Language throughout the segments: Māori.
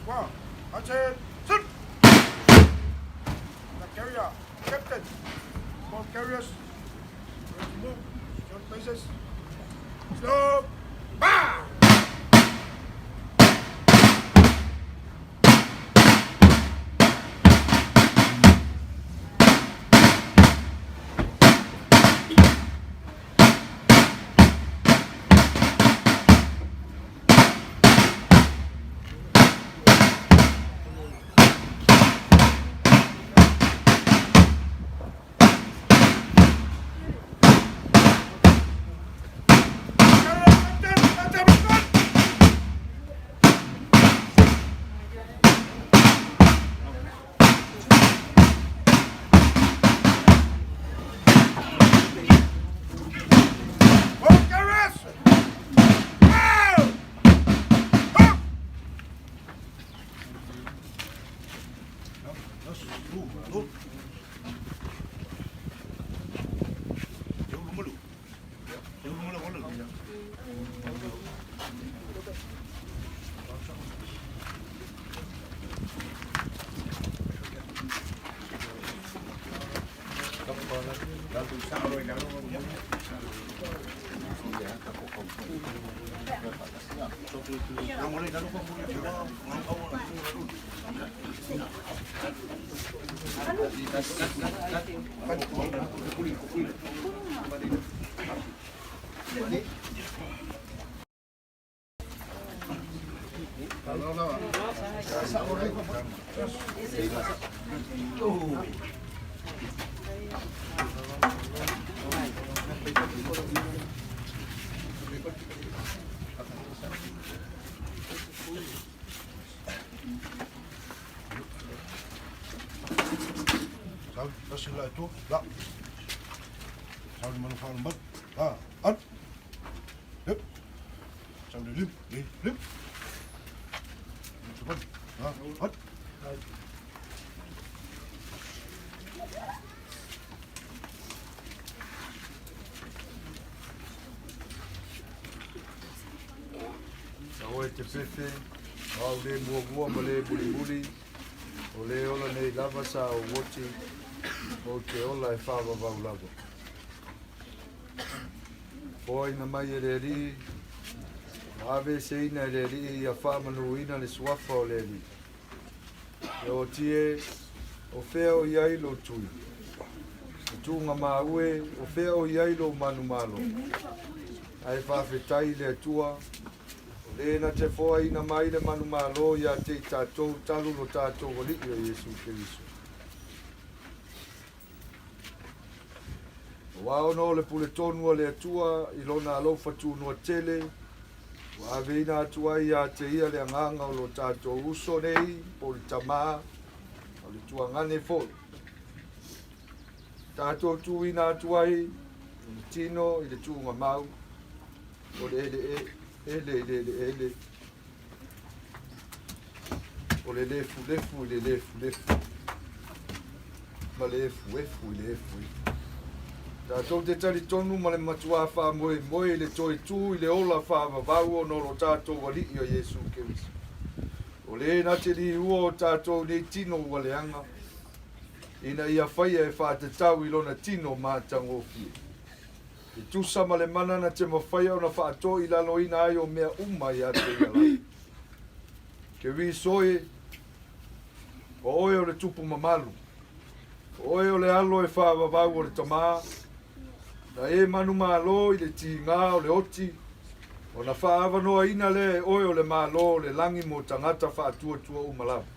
Wow, attention! The carrier, captain, small carriers, ready to move, short places, slow, bam! Sila itu, lah. Saudi mana faham mat, ah, at, lip, Saudi lip, lip, cepat, ah, at. Saoi te pepe, au le mua male buli, o le ola nei lava sa o woti. O te ola e whāwawau lawa. Poi na mai e re ri, awe se ina re ri i a whamanu ina le suafa o le ri. E o tie, o wheo i ailo tui. O tūnga maue, o wheo i ailo manu malo. Ai whawhetai le atua, le na te whoa ina mai le manu malo i a te tātou, talu no tātou o li o Jesu Keriso. Wao no le pule tonu le atua i lona alofa tūnua tele. Wa aveina atua i a te ia le anganga o lo tātou uso nei, Puleitaua, o le tuangane fo. Tātou tūina atua i le tino i le tūnga mau, o le ele. O le lefu i le lefu. Ma le efu i le efu. Tātou te tari tonu ma le matua wha moe le toi tū i le ola wha wawau o noro tātou wali o Jesu Keriso. O le na te li ua o tātou nei tino ua leanga. Ina ia whaia e wha te tau i lona tino mātango fie. I tusa ma le mana na te mawhaia o na wha ato i lalo ina ai o mea uma i ate i alai. Ke wi soe, o oe o le tupu mamalu. O oe o le alo e wha wawau o le tamaa. Na e manu malo i le ti ngā o le oti, o na whaava noa ina le oe o le malo le langi mo tangata wha atua umalama.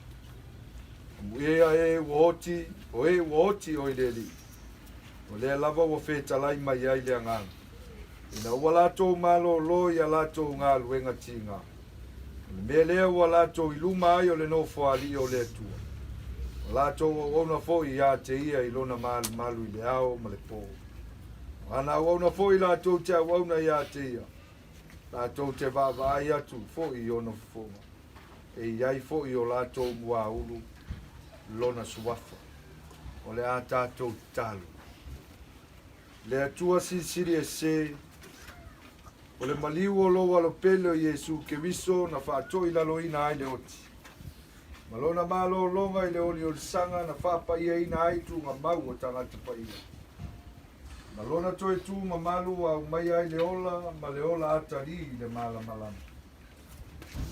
Ea e woti, o e woti o i le li. O le lava o whetalai mai ai le angang. Ina ua lātou malo lo ia lātou ngā luenga tinga. Me lea ua lātou i luma ai o le no whaali o le atua. O lātou o ona fo i a te ia i lona malu i le ao ma le pō. Ana o ona fo i lātou te awauna i a te ia. Lātou te vāvai atu fo i ona fonga. E iai fo i o lātou mua ulu lona suafa. O le a tātou talu. Le atua siri e se. O le maliu o loa lo pele o Iesu ke viso na whātoi laloina ai le oti. Malona malo longa i le oli o le sanga na whāpaia ina ai tu ngā mau o tangata paia. Malona toi tu ma malu au mai ai le ola, ma le ola atari i le mala malama.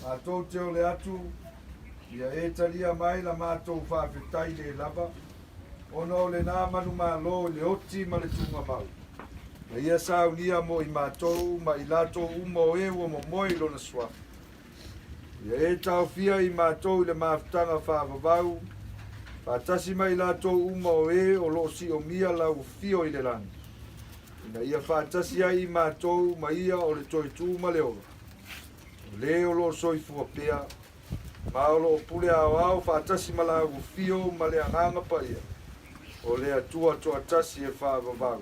Mātou te o le atu, ia e talia mai la mātou whāwhetai le lava, ona o le nā manu malo le oti ma le tunga mau. Na ia saunia mo i mātou, ma i lātou uma o e ua mo moi lona swafa. Ia e tau fia i mātou i le māwhtanga whāwawau, whātasi mai lātou uma o e o lo si o mia lau fio i le lani. Ina ia whātasi ai i mātou ma ia o le toi tū ma le ola. O le o lo soifua pea, ma o lo pule au au whātasi ma lau fio ma le anganga pa ia. O le atua toa tasi e whāwawau.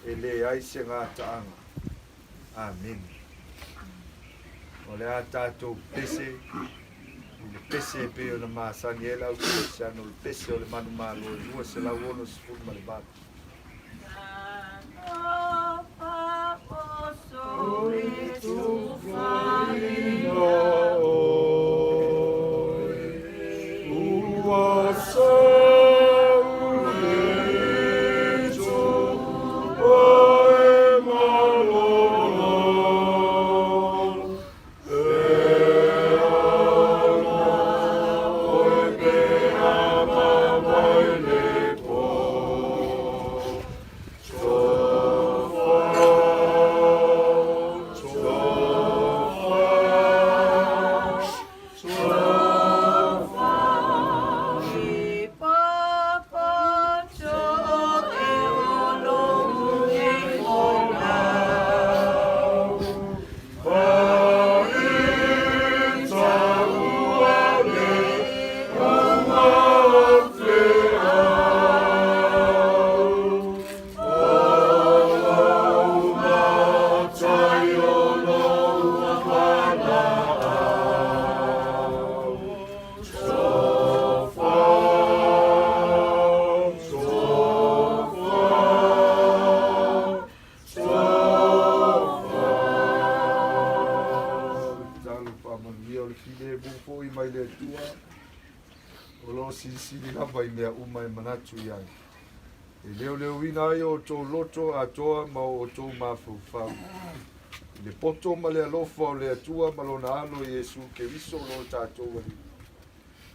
E le ai se ngā taanga. Amen. O le a tātou pese, le pese e pe o na māsangi e lau pese ano le pese o le manu mālo e lua se lau ono se fulu ma le bata. Tō loto atoa ma o tō mawhauwhau. Le poto ma le alofa o le atua ma lona alo Iesu ke viso lo tātou wari.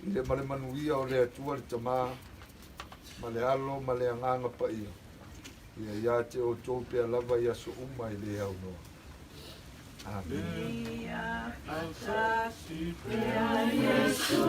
I le male manuia o le atua le tamā, ma le alo ma le anganga pa ia. Ia ia te o tō pia lava ia so uma i le au noa. Amen. Ia fatasi pia Iesu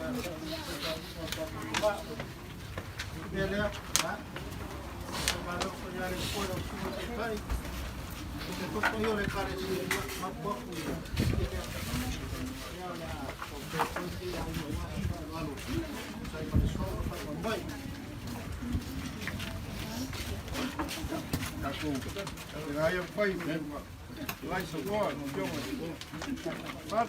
Elia, Manuia ya recuerdo su mujer. Porque yo le parecía más poco. Kaya pai, lai sa goa, no Pat.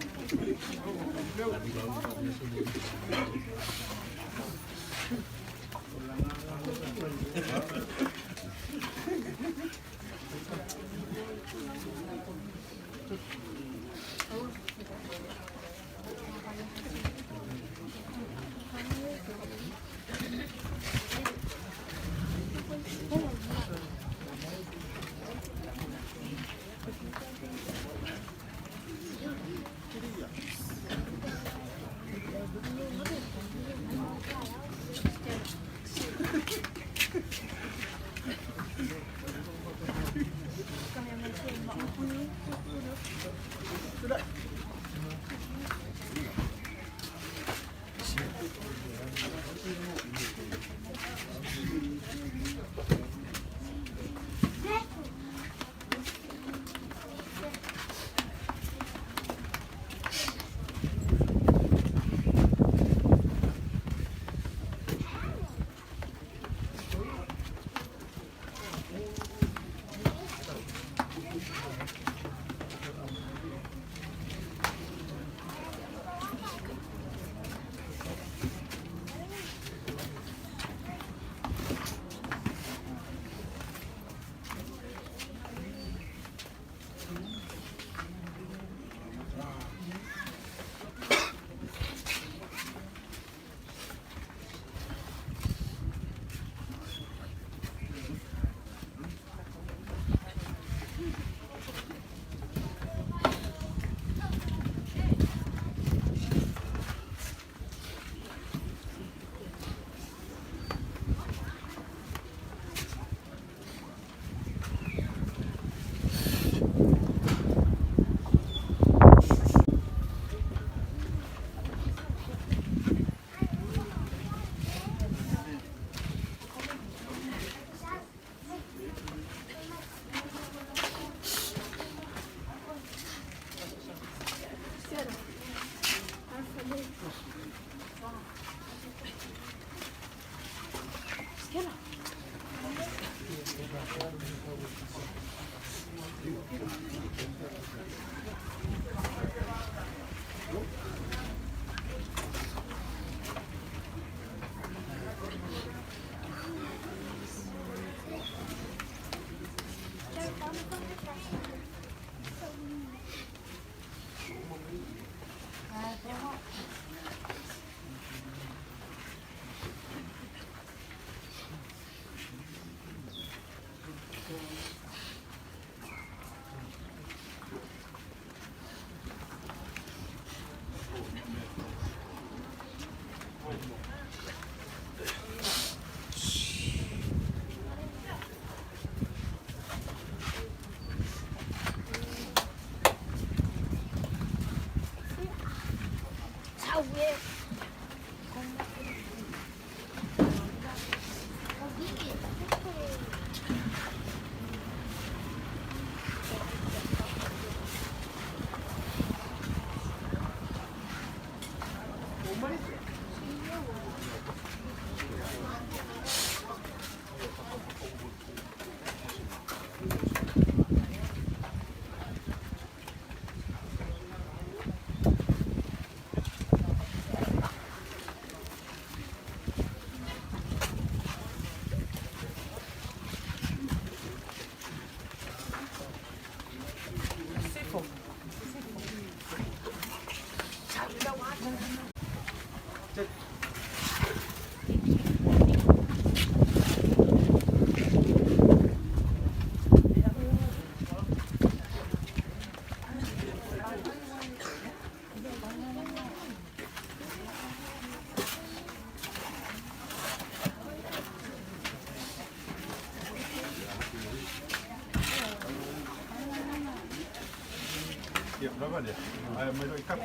Berapa dia? Ayam merah ikan.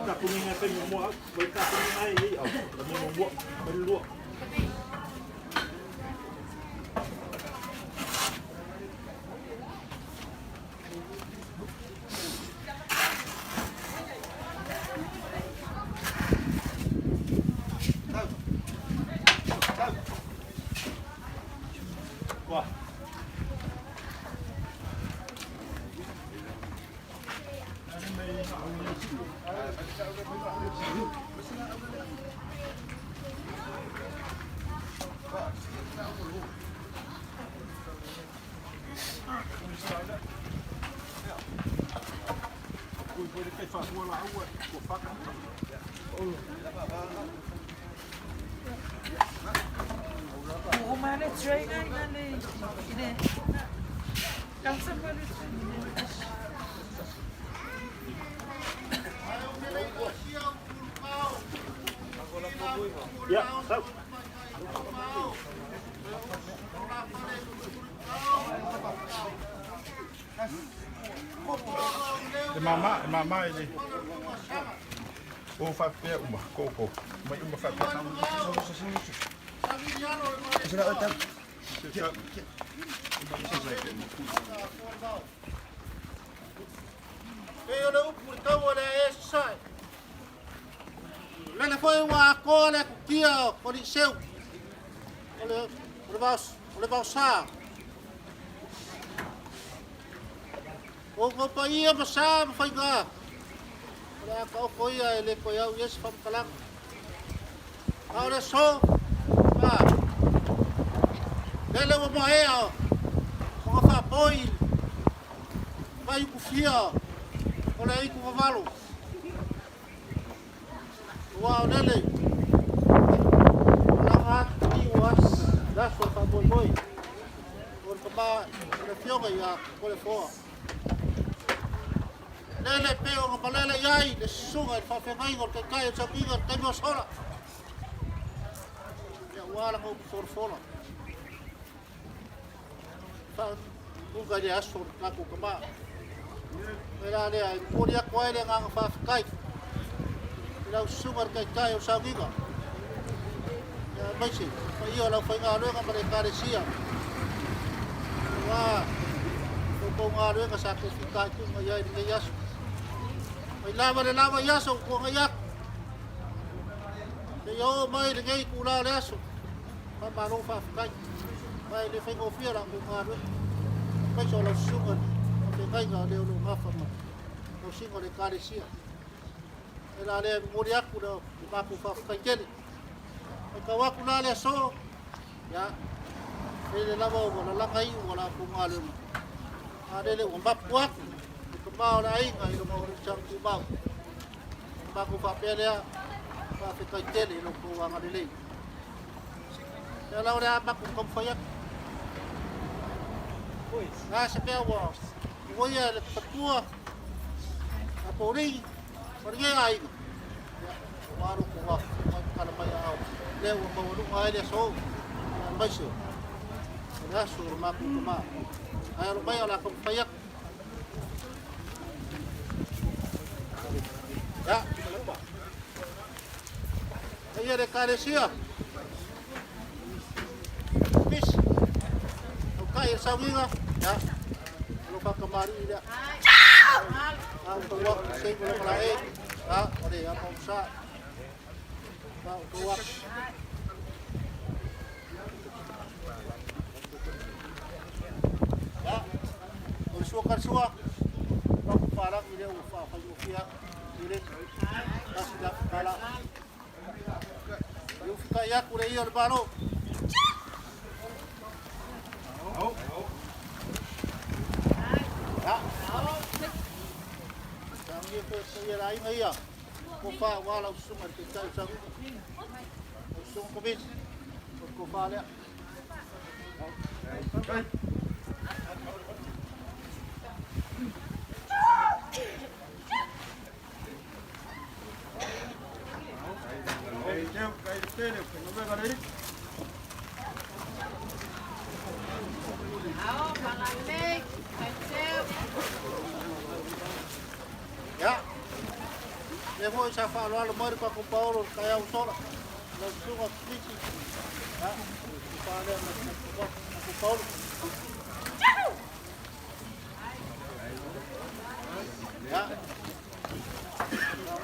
tak kuning apa ni muak, berkat kuning air, ni muak, berluak. Wah. Ya, tahu. Mama ini. Oh, faaiu uma koko. Mai uma faaiu. Sudah otak. Ele o Puleitaua é sai. Lana foi uma cola que o policeu. Olha o sa. O companhia masa foi ga. Olha a foi ele foi o yes fam kalang. Agora só. Ele o morreu. Com a foi. Vai o fio. Olha aí com o cavalo. Wow, nele. Lana ni was das for fa boy. Por kama Afioga ya Toleafoa. Nele peo ko palele yai de sunga fa fa ngai ngor kai sa pinga kai mo sola. Ya wala ko for fola. Fa buka dia asur aku kama. Mera dia podia kwai le ngang fa kai. Lau sumar kai o saugiga. Ya maisi, faaiu lau faaialoga ma le karesia. Wa ko ngaloga sa ke fikai tu ma ia ni yaso. Mai lava yaso ko ngayak. Te yo mai le ngai kula le yaso. Ma maro fa fikai. Mai le faingo fia la ko ngaloga. Mai so lau sumar. Te ngai nga le lo ngafa ma. Lau singo le karesia. Ela le mori aku do aku fa kajeli ka waku la le so ya ele lava o la kai o la ku ngale ade le umba puak ko ba la ai ngai mo chang ku ba ku fa pele fa kajeli lo ku wa ngale le ya la ora ba ku kom fa ya na se pe wa voy a le patua a pori. Porque ai waru ko wa kala mai au le wa ma waru ai le so mai so na so ma ku ma ai ro mai ala ko payak ya ai re karesia bis o kai sa winga ya lo ka kamari dia Tuwak say mo lang malay. Ode ako sa. Tuwak. Suwak. Ako parang hindi ufa kayo fiya. Dili. Kasda kala. Yung kaya ko rin yun baro. Saya lain ayah, kopa walau sungai kita usang, usung kubis, kopa le. Ya, le mo sa Faaaloaloga mo pa ko Paulo kaya usora. La sunga kiki. Ya. Paale na ko Paulo. Ya.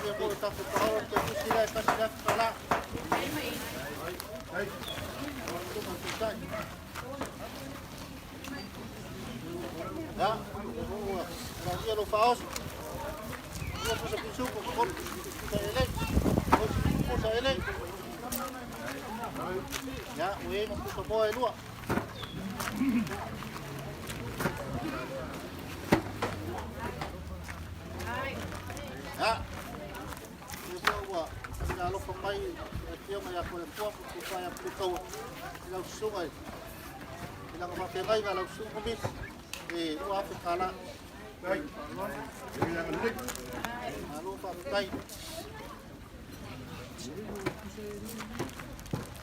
Dia boleh tak Paulo ke sila kasih kala. Hai. Ya, dia lo faos. Dia pun sepisu pun kita elek. Pun saya elek. Ya, we mampu semua elua. Ya. Dia buat kalau pemain dia mai aku lepas supaya Puleitaua lau sungai. Ilang mapengai lau sungai. Lu apa kala? Baik. Ini yang penting. Lalu pakai.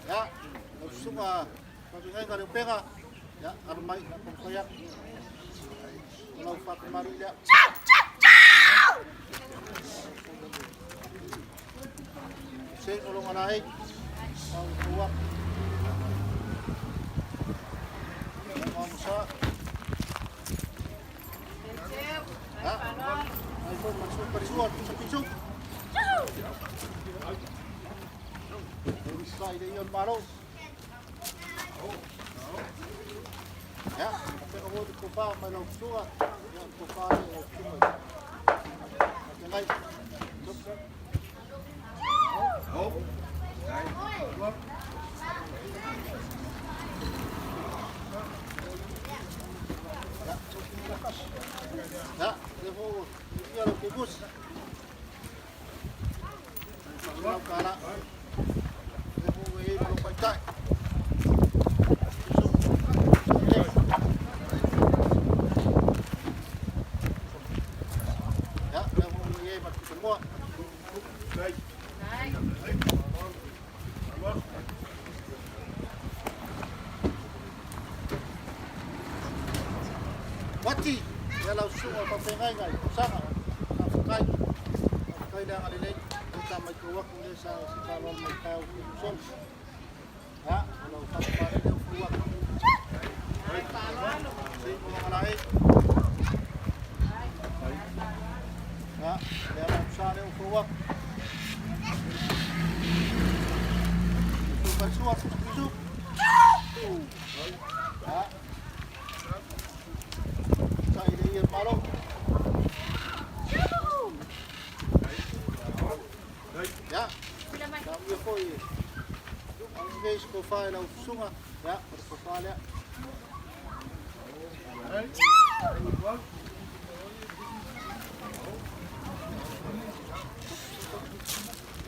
Ya, semua pakai kalau pega. Ya, armai pakai. Kalau pakai mari dia. Saya kalau naik, mau keluar. Mangsa. Ya, itu masuk persuat, pisuk. Bisa ide yon baru. Ya, tapi kalau di kupa malam suat, yang kupa itu cuma. Jangan. Oh. Ya, levo dia lo kebus. Kalau kala levo we lo pakai. Ya, levo we mati semua. Baik. Wati, ya lau sungai papengai ngai, sama, pakai, pakai dah ada lagi, kita mai keluar kemudian saya kalau mai tahu kusul, ya, kalau pakai dia keluar, si orang lain, ya, dia langsung dia keluar, itu bersuara busuk, ya. Dia malu. Ya. Kami foi. Ang guys ko file out sunga. Ya, berpapala.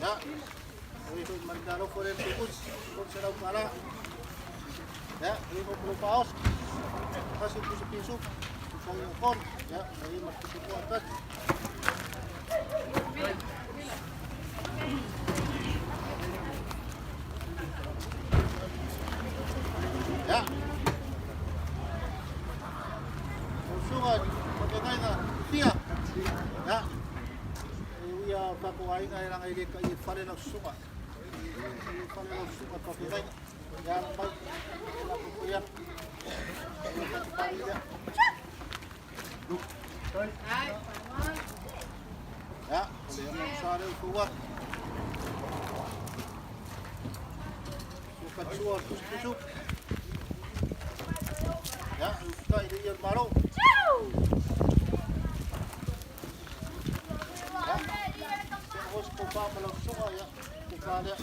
Ya. Itu mandalo for el tubus. Kung sa daw pala. Ya, ini perlu paus. Kasih pisuk-pisuk. Saya kon, ya, saya masih kuat. Ya. Sungai, pakai na, dia. Ya. Iya, pakai na yang ini kai fale na sungai. Fale na sungai pakai. Ya, baik. Aku ya. Ya, boleh saya keluar. Suka suar tusuk. Ya, kita ini yang baru. Ya, terus kupa malam sungai ya, kupa dia.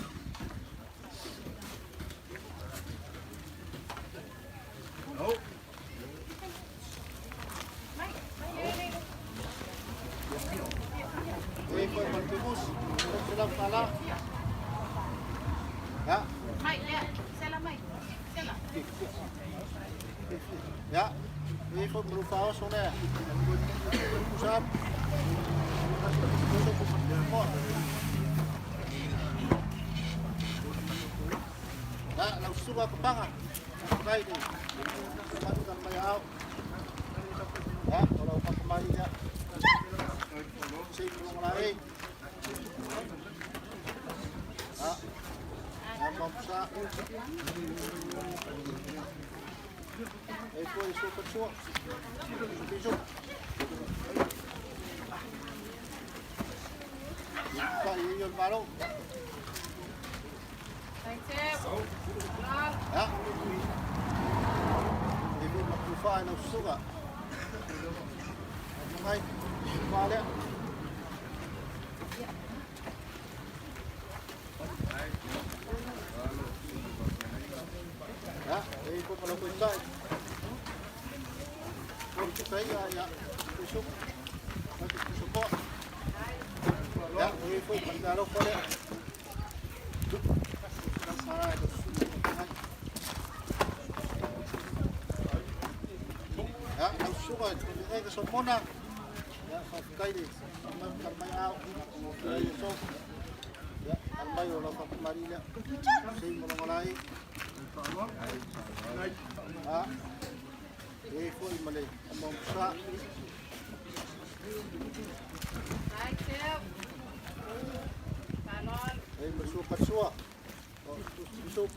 Oh. Ikut bertubus, sedang kalah. Ya. Mai, ya, sela mai, sela. Ya, ikut berupa sana. Pusat. Ya, langsung ke pangan. Baik ni. Masukkan bayau. Ya, kalau pakai bayar. Saya belum lain. sa. Foi isso que eu fiz. Tá aí o barão. Ja. Ik wil nog de fijn op zoeken. Ngay, qua đấy. Ja, đây cũng là quên tay. Không chút thấy ya, cái số, cái số con. Ja, đây cũng phần ra đâu qua đấy. Ya, ang sukat, kaya sa mona. Ya, kaya di, ang mayaw. So, ya, ang mayo lang pa marila. Say mo lang malay. Ha, po imalay. Ang mga sa. Masukat suwa. Masuk.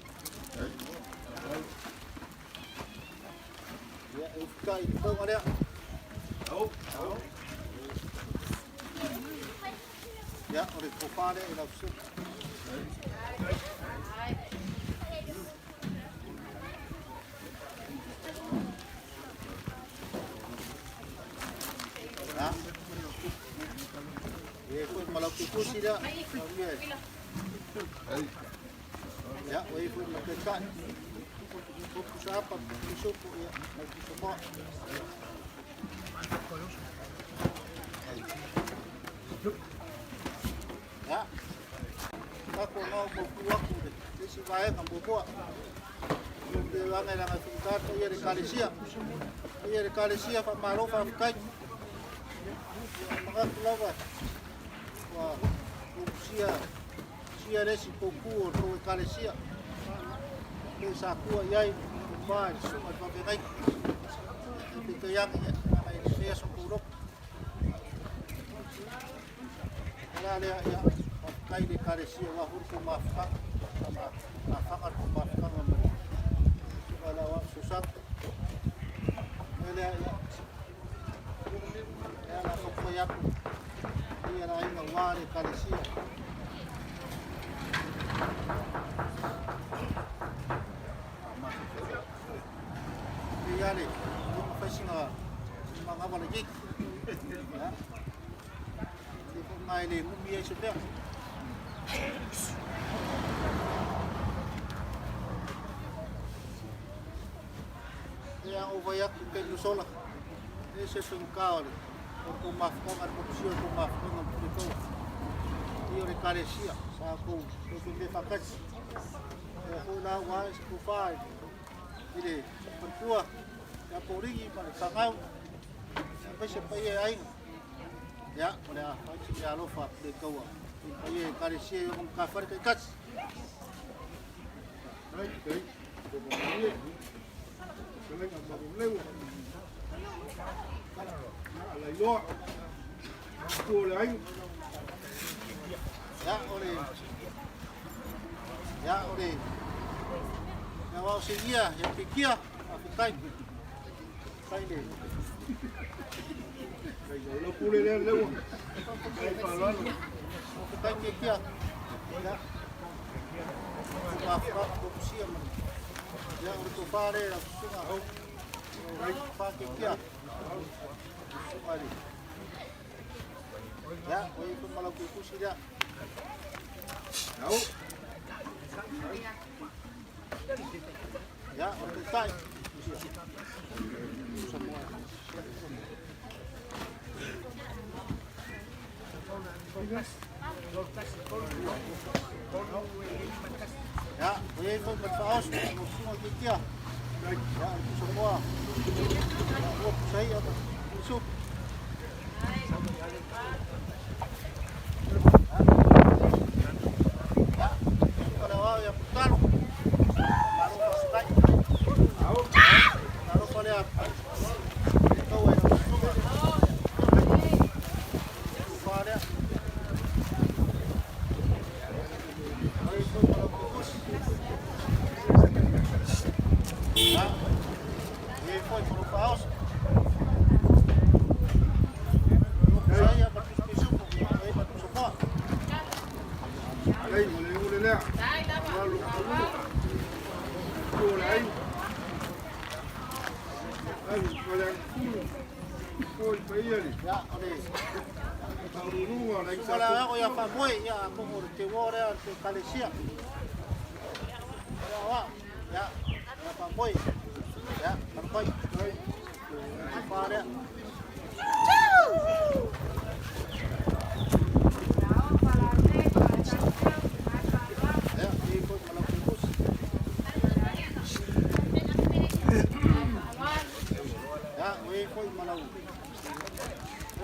Ya, ikai itu ada. Tahu. Ya, oleh kopade nafsu. Ya. Itu malah kursi dia. Ya, itu makan. Siapa disuku ya, semua. Ya, aku mau buku aku deh. Di sini kan buku. Di mana yang kita iya di Kalisia, Pak Malu, Pak Kai. Maka keluar. Wah, sia lesi buku untuk Kalisia. Sa kuwa yai ba suma ba kai itu yang ai saya sepuluh ala ya kai di Kalisia wa hurku mafak sama mafak memberi kalau susah Elia ya la koyak dia lain ngawari Kalisia Yali, fishing mga balagik. Ya. Di ko maili mumiya siya. Ya ubayak kay Lusola. Ese es un caos. Por kumafkan at kupsiyo kumafkan ng Puleitaua. Iyo ni Kalisia sa ako. Kundi fakat. Ako na wais kufay. Ini pertua ya polisi pada sangau sampai sampai aing ya pada macam ya lofa Puleitaua sampai Kalisia yang kafir ke kas ya oleh Nawau sigia, yang pikia, afikai. Kai ni. Kai lo pule le lewo. Kai Faaaloaloga. Afikai pikia. Ya. Afra kupsia man. Ya untuk pare la sunga ho. Kai pa pikia. Sumari. Ya, oi pun malau kusi dia. Tahu. Ya, untuk tay. Semua. Ya, boleh pun berfaus, semua kita. Ya, semua. Ya, saya apa? Masuk. Ya, kalau yang pertama. Đây mà lấy lên nè. Dai lava. Cô này. Ai mà đang cô phải đi. Ya, ade. Tao đúng rồi đánh Wala ako ya famoy ya ako mo te wore te kalesia. Ya, ya famoy. Ya, famoy. Pare. Ya, ikut malam tikus. Ya, ikut malam.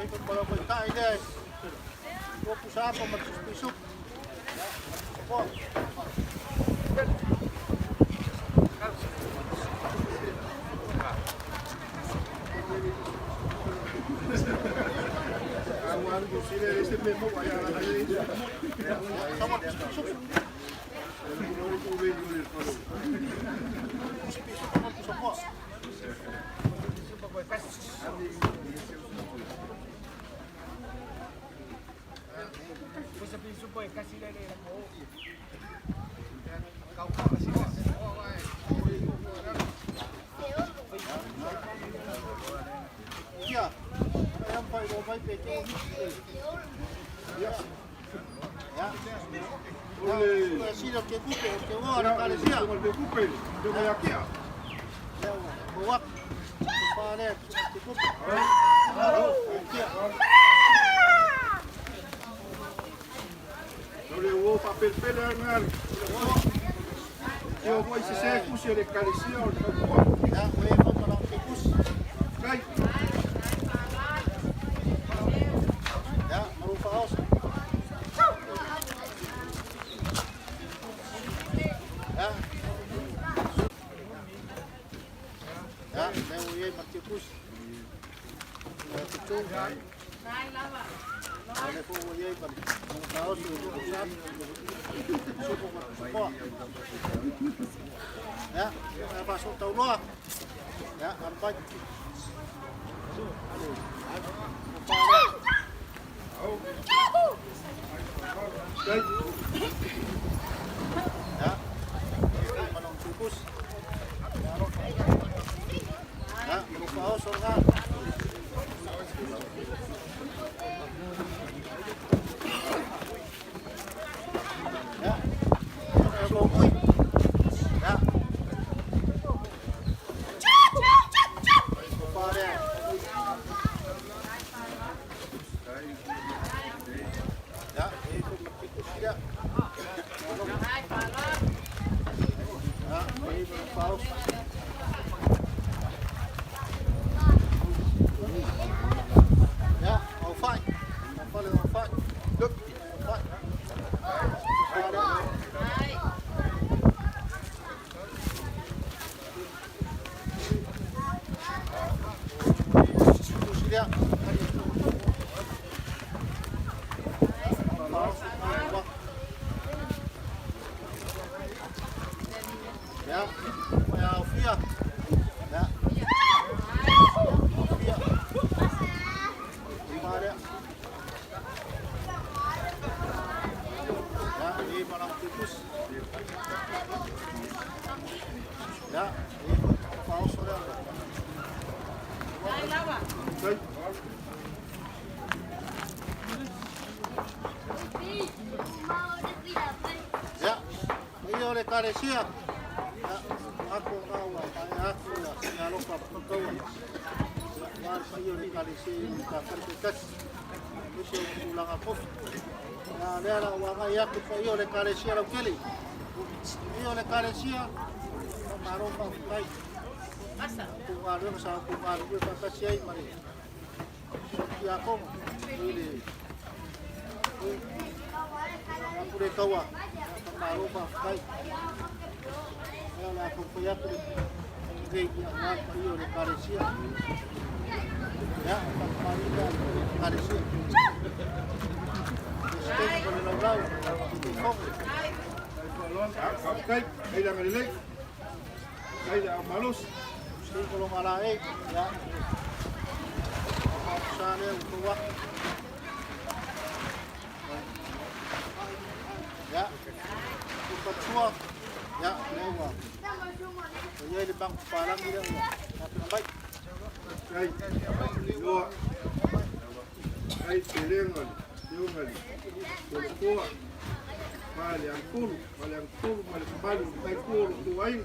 Ikut malam kita ini. Kau pusat apa bersusuk? Ya, kau. Awan tu sini ese mesmo vaya a la calle. Sama bersusuk. Ya, yang baik itu. Ya. Ya. Ya, si lo que vos a la calecía. No te preocupes, yo voy aquí. Ya, buat. Pare, cukup. Ya. No le hubo papel penal. Yo voy a hacer curso de calición. Ya, voy a comprar un tikus. Kai. Ya, marupaos. Ya. Ya, saya voy a ir tikus. Ya, tikus. Dai lava. Ada pun voy a ir marupaos. Ya, saya masuk Toleafoa. Ya, arbat. Kai. Ya, manong tikus. Ya, marupaos orang. Ya, baboy. Ya. Pare. Ya, itu tikus dia. Dai palot. Ya, ini paus. Ya, mau fight. Mau fight. Look, fight. Dai. Tikus dia. Paus. Ya, ya Afioga. Ya. Afioga. Pare. Ya, ini malam tikus. Ya, ini paus orang. Dai lava. Kai. Ya, ini oleh kalesia. Ya, aku kawan, aku ya, kalau kawan. Ya, saya oleh kalesia, kakak dekat. Mesti ulang aku. Ya, dia lah orang yang kita oleh kalesia orang keli. Ini oleh kalesia, taruh pakai. Masa. Kung sa kung ko kakasiyay mari. Ya ako, ini. Puleitaua. Taruh pakai. Ya lah aku punya tu. Gay yang apa ini oleh kalesia. Ya, pakai kalesia. Stay boleh lawan. Itu kok. Kai. Kai dah ngelilai. Kai dah malus. Stay kalau malai. Ya. Sana untuk. Ya, tua ya lewa ya le bang palang dia ya baik Ai, loa. Ai, terengan, diungan. Toleafoa. Faaaloaloga, male mai kuru tuai.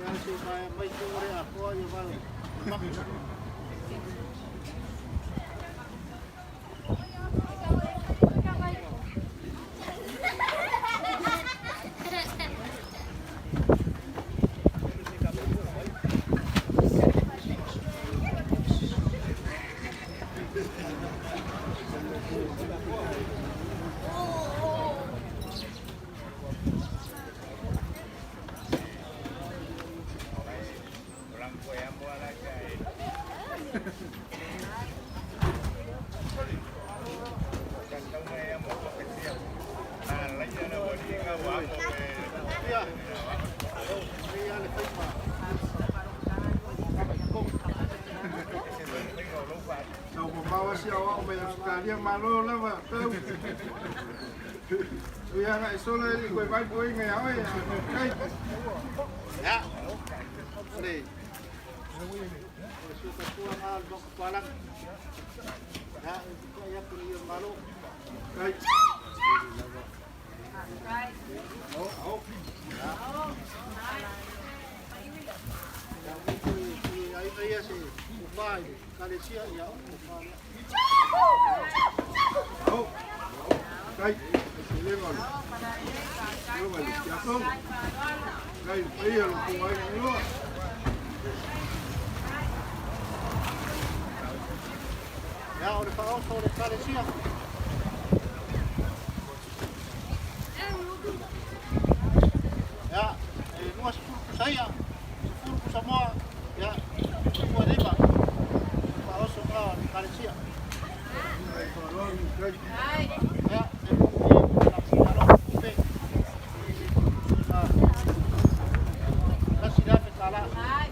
ya si mai kore aku ya bang Sau pembawa si awak banyak sekali yang malu lah pak. Tahu. Dia nak isola ni kau baik kau ingat apa ya? ya ni suka tua hal dok palang ya ya punya malu Baik. Hai. Oh. Iya sih, upah kali sia ya upah. Oh. Baik. Terengan. Diungan. Siapong. Baik. Iya lu tuai dulu. Ya udah tahu soal kali sia. Ya, nuas saya, sepuluh semua ya, semua riba. Tahu soal kali sia. Hai. Ya, Hai.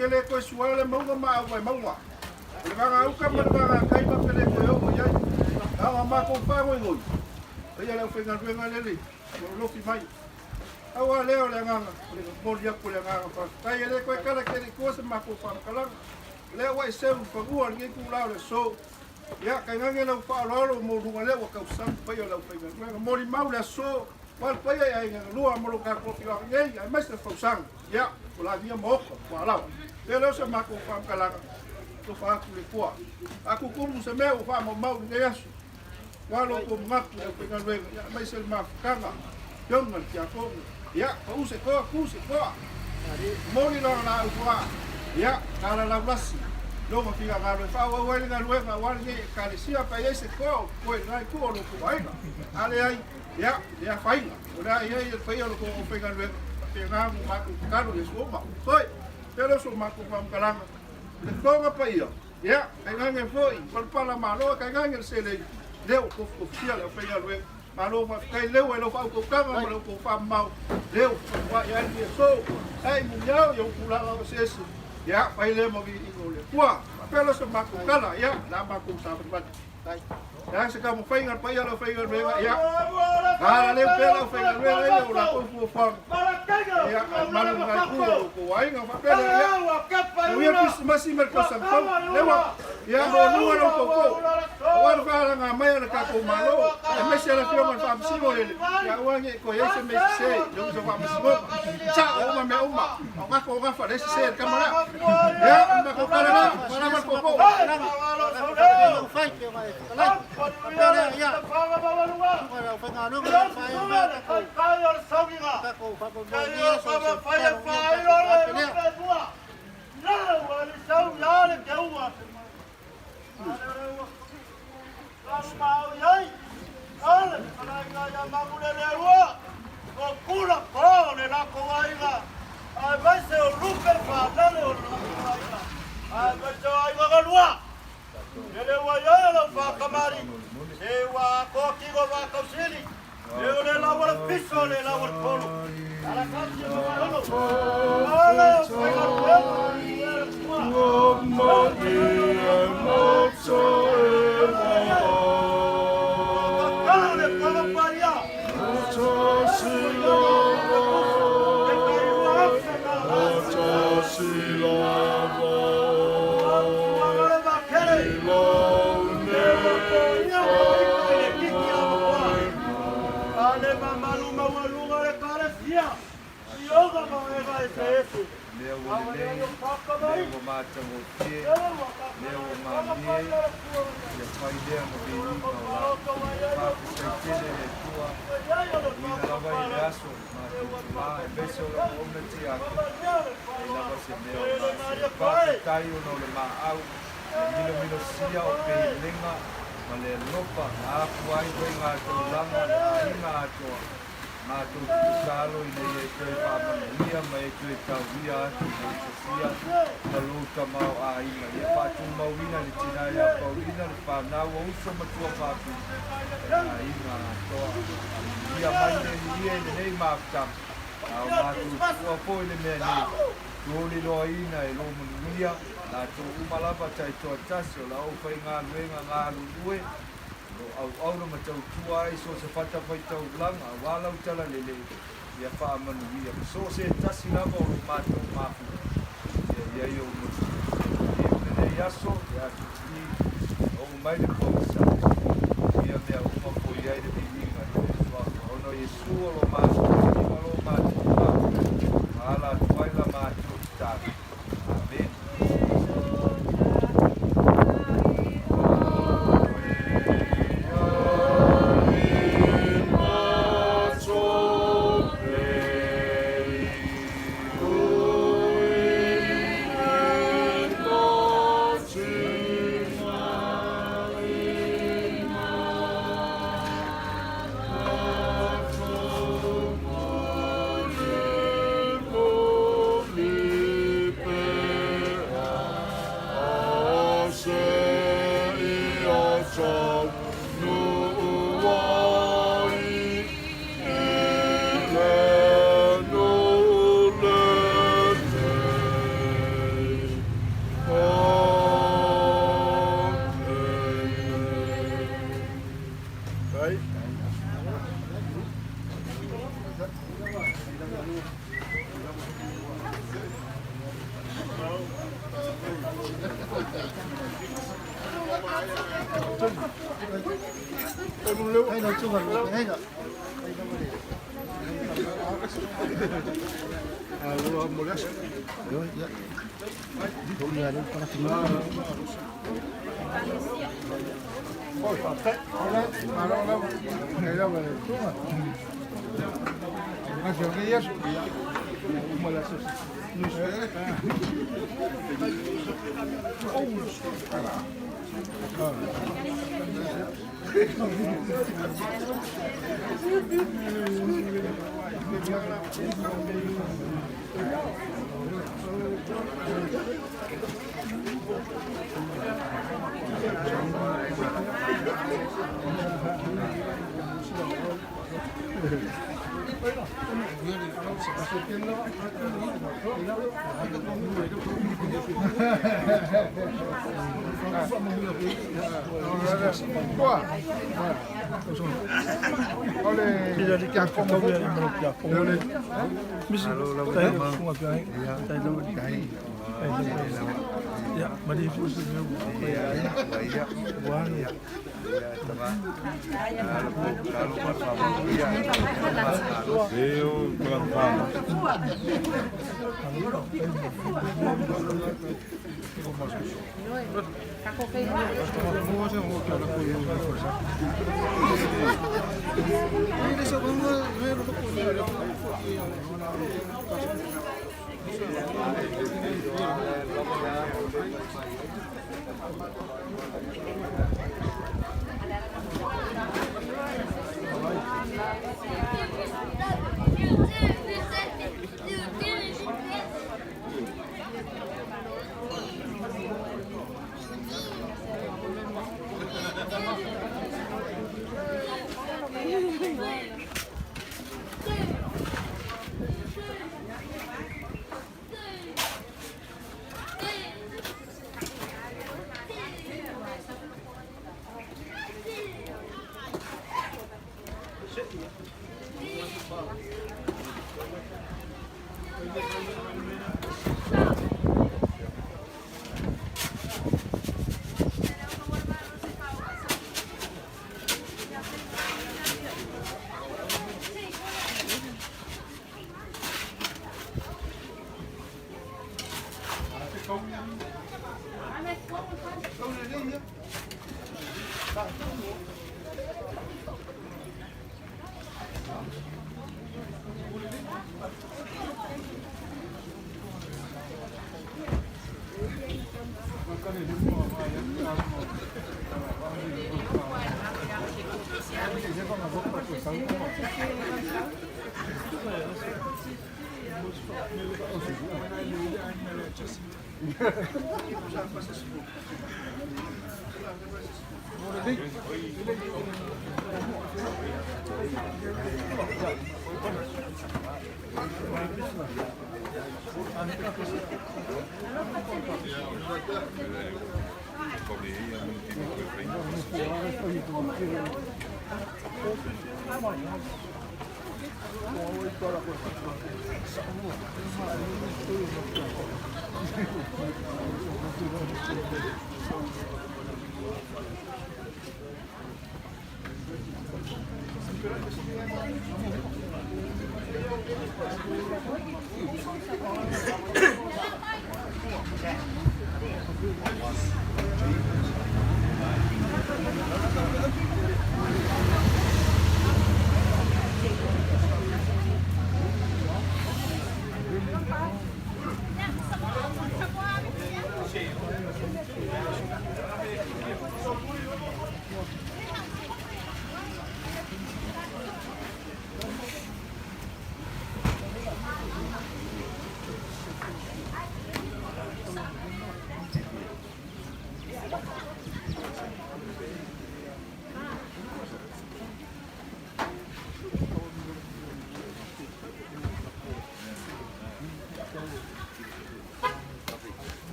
Kele ko suale mau ma wa mau wa. Le nga au ka ma nga kai ma kele ko yo ya. Nga ma ko fa ngoi ngoi. Ia le fe nga nga le. Lo fi mai. Awa leo le nga le mo dia ko le nga fa. Kai le ko kala kele ko se ma ko fa kala. Le wa se u fa ngua ngi ku la le so. Ya kai nga le fa lo mo lu le wa ka sam pa yo le fe nga mo ri mau le so. Wal pa ya nga lu mo lo ka ko fi wa ngai. Ai mai se fa sang. Ya, la dia mo ko la. Pero se ma ko fam kala to fa ku le kwa aku ku se me o fa mo mau de yasu walo ko ngaku ko nga le mai se ma kanga yong ngal ya ko ya ko se ko ku se ko mo ni la na kwa ya kala la blasi lo mo figa ga le fa wa wa nga le nga wa ni ka le sia pa ese ko na ko lo ko ai ale ai ya faina ora ya fa yo ko pe nga le pe nga mo ma ku ka lo le so ma soi pero so ma ku fam kala le konga pa ia ya kai nge foi pal pala malo kai nge se le leo ko fia le fa le malo ma kai leo lo fa ko kanga malo ko fa mau leo wa ya ni so ai mu yao yo kula o se ya fa le mo gi ko le kwa pero so ma ku kala ya la ma ku sa ba kai ya se ka mo fa ngar pa ia lo fa le ya ala le pelo fa le le la ko fu fa ya malo ma ku ko ai nga fa pelo ya Uia pis masi mer ko sang pau lewa ya no no no ko ko wa fa nga mai na ka ko malo e me se la fio man fa msi mo le ya wa nge ko ye se me se yo so fa msi mo cha o ma me o ma ko ga fa de se ka mara ya ma ko kala na para ma ko ko fa ke ma la para ya para fa nga no fa ya ma ko ka yo so gi ga ka ko fa ko ni so fa ya fa yo no, wali sau ya le keua. Mau yai. Ale, ana ya mamule le wa. Ko ku Manuia so se tasi lava o matou mafu ia ia o mutu ia yaso ia tuti o mai de posa ia mea uma po ia de bilinga o no Yesu o lo matou ala tuai la matou ta amen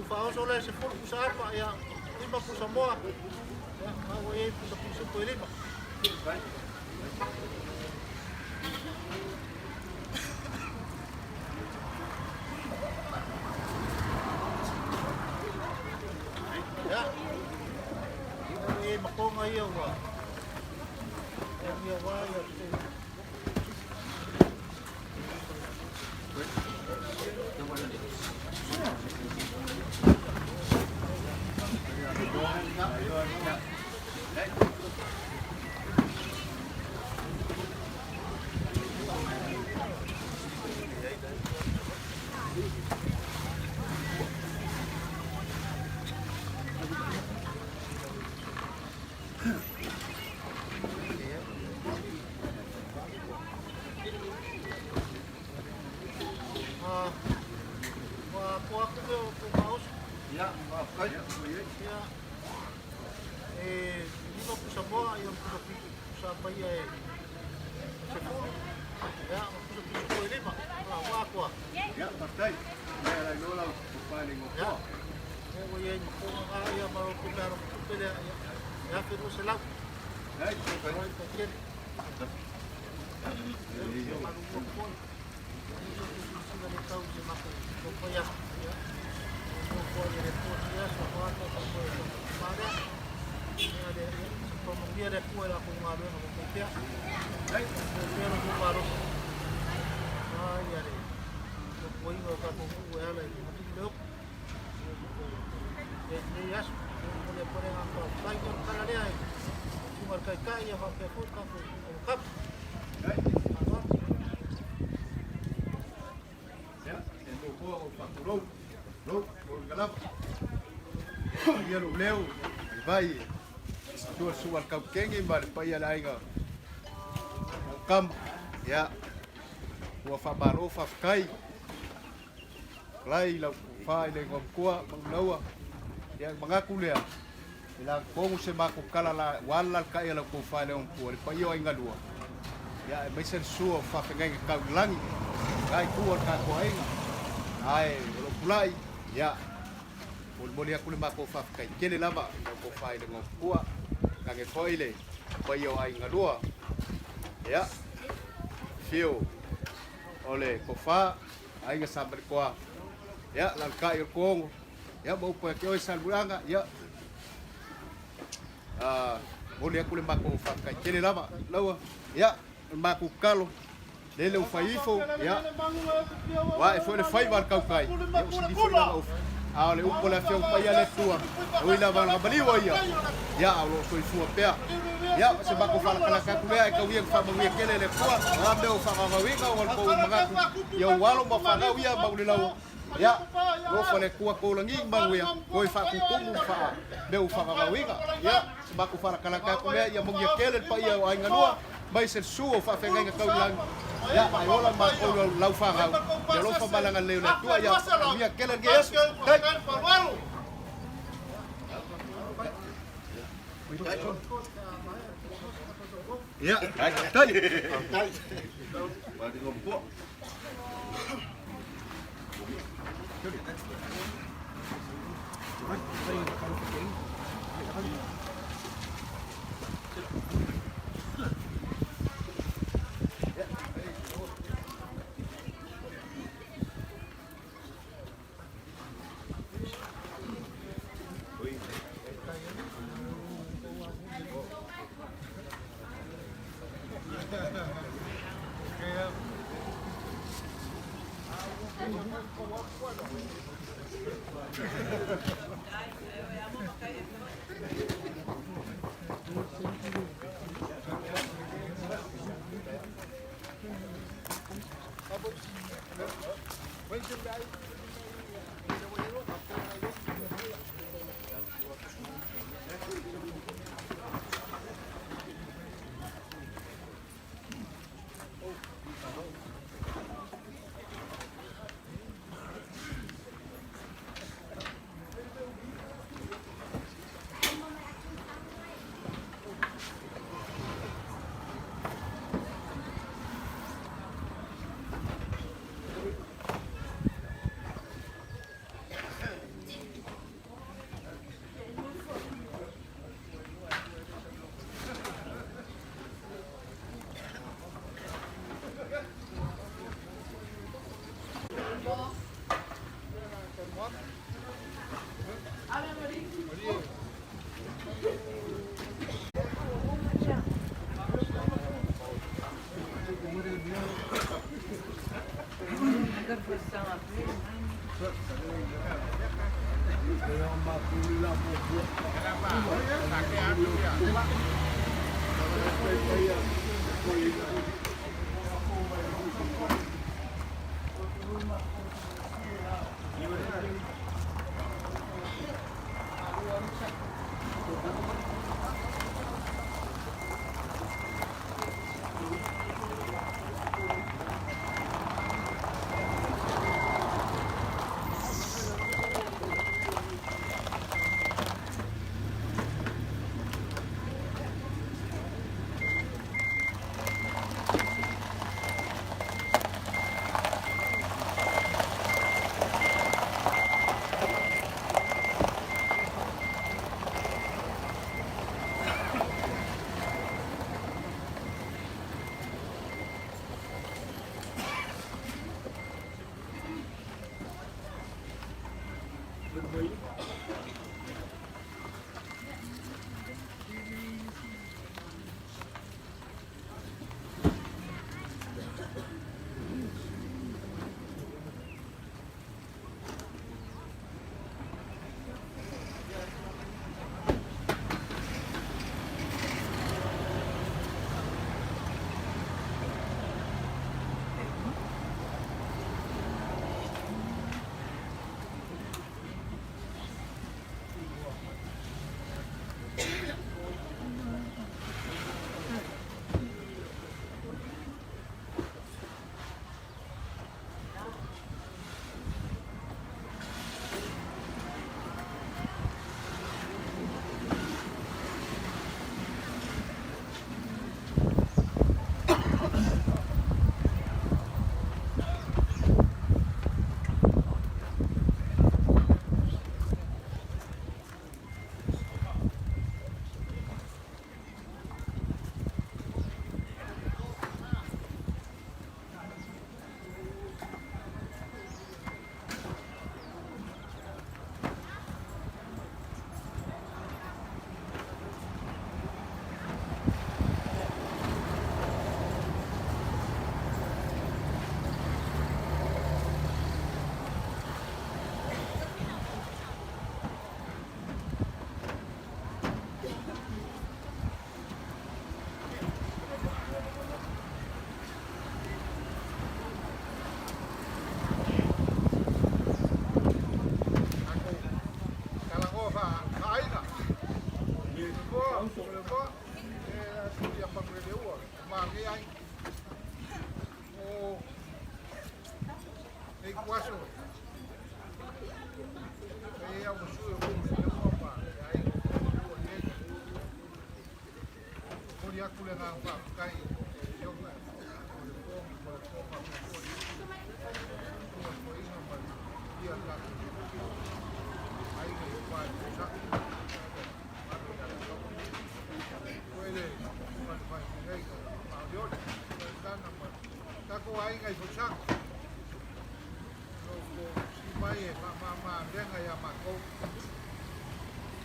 Faaaloaloga se fulu pusa apa ia 5 pusa moa. Ya, mau ia pusa pui 5. Ya. Ia makonga ia wa. Ia wa ia. Lima pusa moa, yung sampai ya sepuluh ya sepuluh lima waktu Ya, partai. Ya, la nola kupali ya ngoko. ya ya baru kita pilih ya firman selam Hai, kalau kecil ya, endo ko fakuro. Lo, galap. Ya lo leo. Vai. Dua sual kau kengi bal paya lainga. Kam ya. Wa fa baro fa kai. Lai la fa ile ngom kwa manglawa. Ya mangaku lea. Ila kongu se mako kala la wala kai la ko fa le on ko paya inga dua. Ya mai sen suo fa pengai kau langi. Kai kuat ka ko ainga. Ai lo pulai ya. Ul boli aku le mako fa kai kele lama ko fa ile ngom kwa. Kange koile paya ainga dua. Ya. Fio. Ole ko fa ainga sampai kwa. Ya lan kai ko ya mau pa ke oi salburanga ya boleh aku le mako fa kai kele lama lawa ya mako kalo lele ufaifo ya wa e foi le fai bar kau kai ya usi di foi la of ale u pola fio pa ya le tua oi la va bali wa ya alo foi fu pea ya se mako fa la ka ku le ka wi fa ma wi kele le tua rambe o fa ma wi ka o ko mako ya walo ma fa ga wi ya ba le lawa ya lo fale kuwa ko langi Manuia ko fa ku kumu fa be u fa mawinga ya ba ku fa kala ka ko ya mo ya kele pa ya ai nganua mai se suo fa fenga ka lang ya ai ola ma ko lau fa ga ya lo fa balanga le na tua ya ya kele ge es ya ai tai ba di ngompo Toleafoa, ia Puleitaua, magi ai. O ei kuaso. Ei au sui o Puleitaua ai. Ori aku le ngā whaakai Afioga. Ia tāku. Ai nei whai kusaki. Koele, whai nei ka Manuia. Tāna ma. Tako ai ngai kusaki. Ko si mai e ma renga ia makou.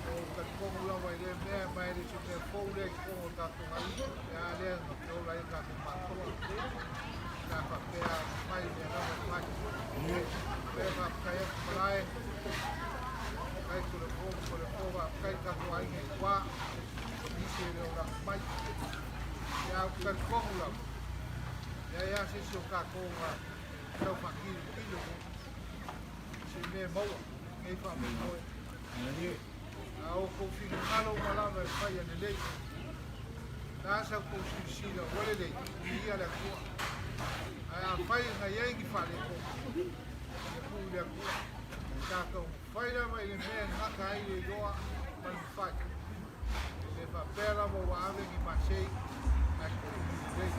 O ka kongu lawa i le mea mai le si te fou le kongu tātou mai. Ia le no te ola i tātou mātua. Nā whakea mai le rawa mai. Le whakea kumarae. Kai Toleafoa, kai tātou ai ngai wā. Ise le ora mai. Ia au ka kongu lawa. Ia sisi o ka konga. Tau whakiri kilo. Si me maua. Ngai whamai koe. O ko fino malo malava e fai ane lei. Nasa ko sila wale lei. Ia le kua. A fai nga yengi fale ko. Ia ku le kua. Tātou fai la mai le mea ngaka ai le loa manu fai. Le fa pera mo wa ave ki masei. A ko lei.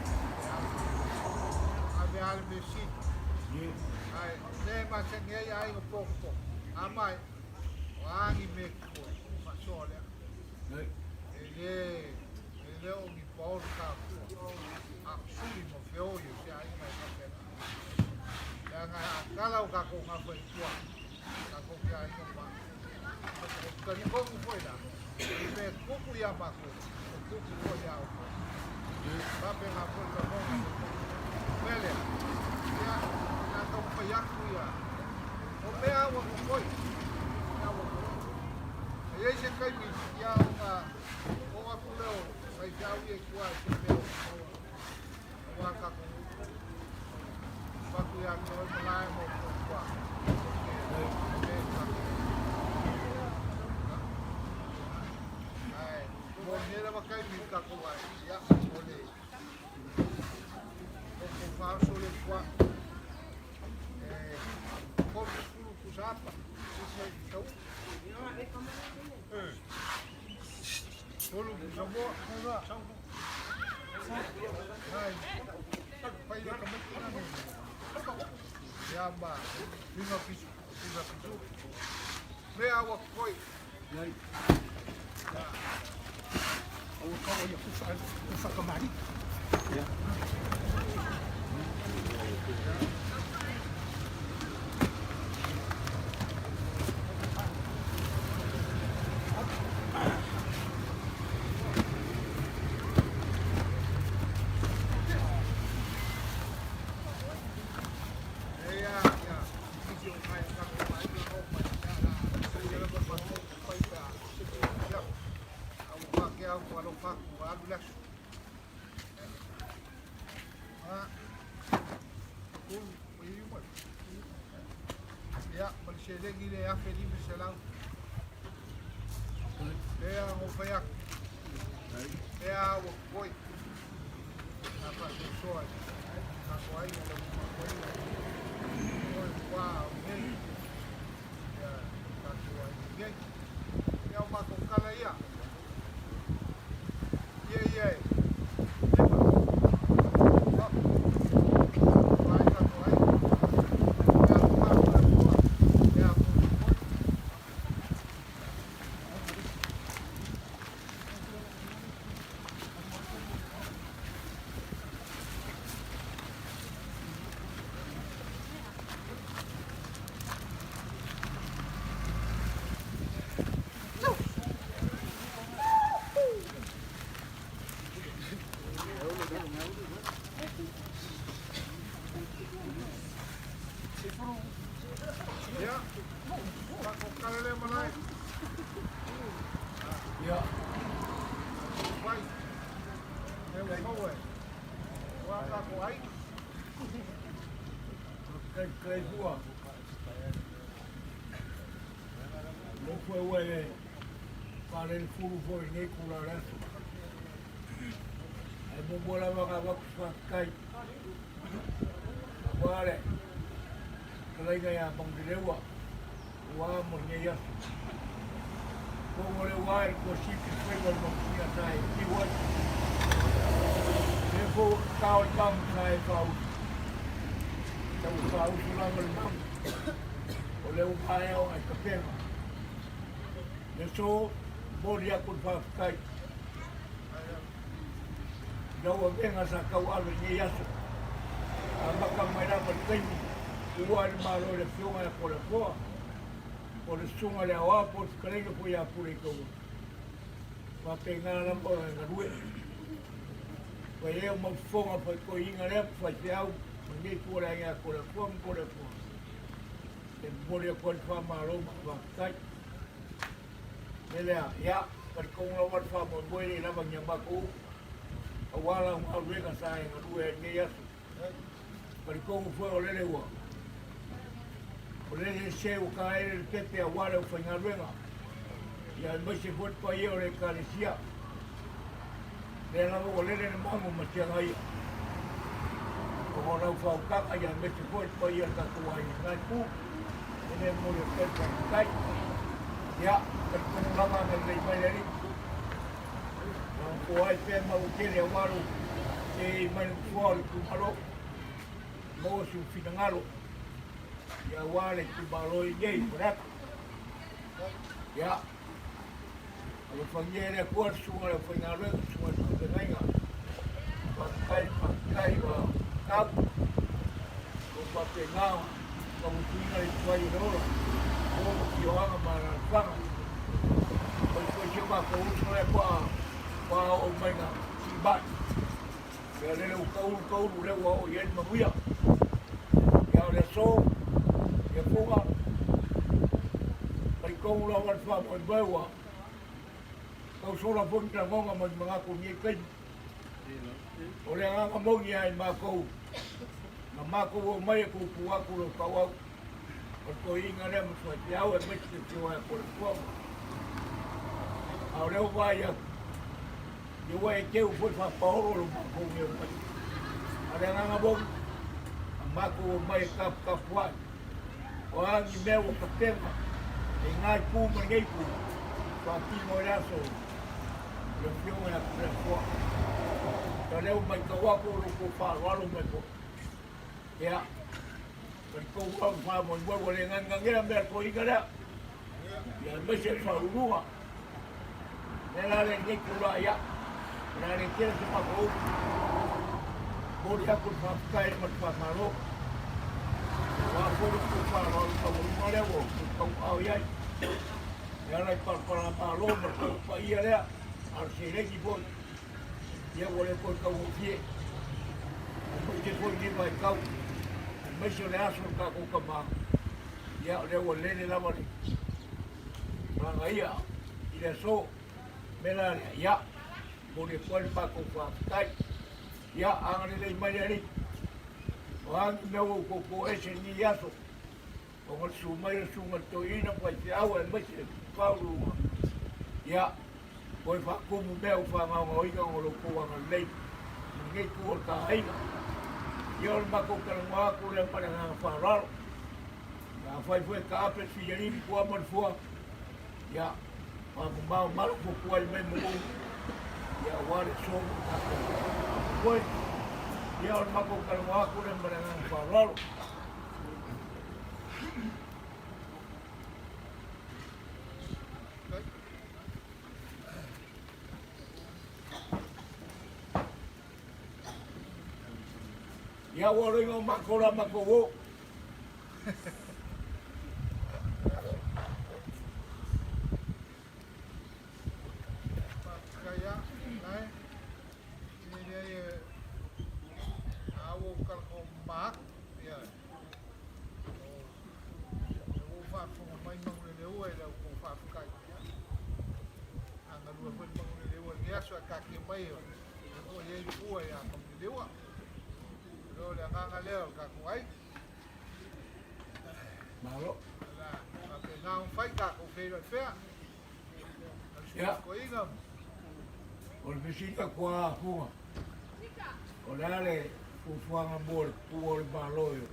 Ave ale me si. Ai, ne masengei ai o poko. Amai. Wangi me koe. Sole. Ele o mi Paulo ka ku. A suli mo feo yo se ai mai ka pena. Ya nga kala o ka ko nga foi tua. Ka ko ka ai ko pa. Ka ni ko ku foi la. Me ku ya ba ko. Ku ko ya o. Ba pe nga foi ka mo. Vele. Ya na ko pa ya ku ya. O me agua ko foi. E aí você cai me ia uma puleu, vai já o que quase que meu, uma caco, vai cuidar do lá e mo qua. Ai, morrer vai cair me caco vai, já olhei. O falso le qua. Como tudo cusapa, isso é então. Tolu sabua, hai, pai da kamera ni. Ya ba, lima pisu. Me awa koi. Yai. Ya. Awa kau ya kusa kamari. Ya. Ya, mas legi le afe ni miselau. Lea o faiak. Lea o koi. Apa se soa. Na koi o koi. Oi, wow, nei. Ya, na koi. Nei. Ya o mako kala ia. Ye. ale furu foi nei kula rasu. Ai bobola waka waku whakai. Wale, kalainga ya Bangladewa, wa mo nye yasu. Kongole wa ko sipi kwego mo kia tai, iwa. Nefo kau bang tai kau. Tau kau sulang bang. Ole upaya o ai kapena. Neso bori aku whakai. Dawa venga sa kau alo nye yasu. Maka mai rapa kaini, ua ni malo le Afioga e Toleafoa, o le sunga le awa po te kareina po ia pure i kaua. Wa pe ngana namba o nga rue. Wa eo maufonga pa ko inga rea pa te au, ma ngai kua rea ngā Toleafoa ma Toleafoa. Te mori a kua wha maro ma wha kai. Nelea, ia, kari konga wat wha mo mwere i lava ngia mako. A wala ngā ruenga sa e nga rue e ngai asu. Pari kongu foi o lele ua. O lele se o ka ere le pepe a wale o whainga ruenga. Ia maise fwot pa ia o le kālesia. Le lava o lele ne mango ma tianga ia. O ho rau whao kaka ia maise fwot pa ia tatua i ngai pū. Ene mori o pepe a kai. Ia, pari kongu lama nga lei mai le riku. O ai pe ma o kere a waru. E mai ni kufuari kumaro. Mo su finangalo ya wale tu baloi gay berat ya kalau panggil kuat semua le finalo semua tu denga pakai wa kap ko pakai ngau ko tinggal itu aja dulu ko kioanga mana fang ko coba ko usule pa o menga sibat ya le kau le wa o yen Manuia le so e fuga pari kongu la wan fa mo bawa ko so la pun ka ngonga mo mga ko ni kai o le nga mo ni ai ma ko na ma ko mai ko ku aku lo ka wa ko inga le mo so ya o me te ti wa por ko a le wa ya yo wa ke u foi fa paulo lo ko ni a le nga mo mako mai kap wa o angi meu ka tema e ngai pu mo ngai pu pa ti mo raso yo fio na Toleafoa ka leu mai ka wa ko ko Faaaloaloga mai ko ya ko fa mo wo le nganga me ko igara ya me se Faaaloaloga nela le ngai ku la ya na le kere se pa ko Bori aku pakai macam mana? Wah, bori aku kalau kamu mana wo, kamu awal. Yang lain kalau malu macam iya dia, arsi lagi pun dia boleh pun kamu dia. Mesti pun dia baik kau. Mesti dia asal kau kemana? Ya dia boleh ni lama ni. Orang iya, dia so, mela ya boleh pun pakai. Ya, ang nilay mayari. Ang nawo ko ese ni yaso. Kung sumay sungat to ina pa si awan mas Faaaloaloga. Ya, ko'y fa kumumeo fa ngawai kang ko ang lay. Ngay ko ka ay. Yon mako kalma ko lang pa ng Faaaloaloga. Ya, foi ka apet si Elia ko man fua. Ya, mal ko ay may mo. Ya, wala so. Pues, dia orang makan kalau aku dan berenang Faaaloaloga. Ya orang yang makan wo. Malo. Ngau fai ka ko fei fea. Ya. Ko inga. O le visita kua funga. O le ale fuanga mo tu le baloio.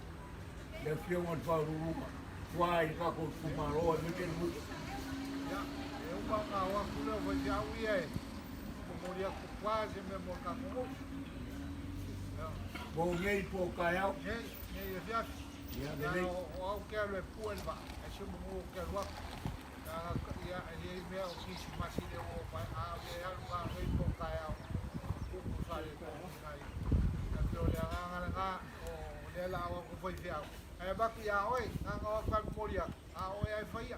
Le fiona le fauruma. Kua i ka ko kumaro me ke mu. Ya, eu pa wa kula wa jau ia. Ko moria ko quase me mo ka ko. Bo ngei po kaiau. Nei ia fiat. Ya Ya le o ke le puelva. Eso mo ke wa. Ya ia me o kisi masile o pa a le alba ngai po kaiau. Ko sale ko ngai. Ka to le nga o le la o ko foi fiao. E ba ki a oi, nga o ka moria. A oi ai faia.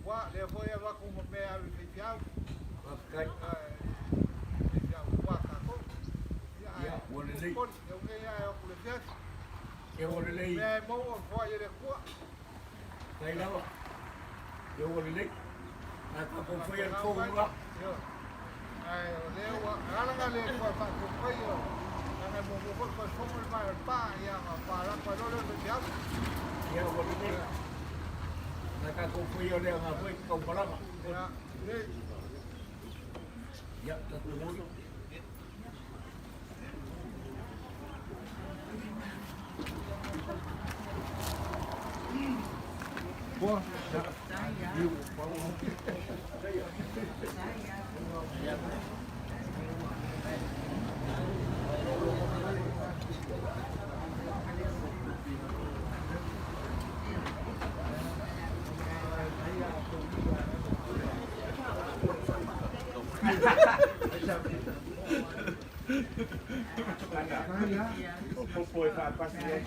Wa le foi va ko mo pe a le fiao. kai. Ya wa ka ko. Ya wole le. Ko eu ngai ai o le fiat. E wole le. Me mo o foi le ko. Kai lawa. E wole le. Na ka ko foi al ko ua. Yo. Ai le wa ala le ko fa ko foi yo. Na mo mo ko ko mo le pa ya pa la pa lo le fiat. Ya wole le. Na ka ko foi o le nga foi ko palama. Ya, le Ya ta tu mo. Boa. Foi para passear.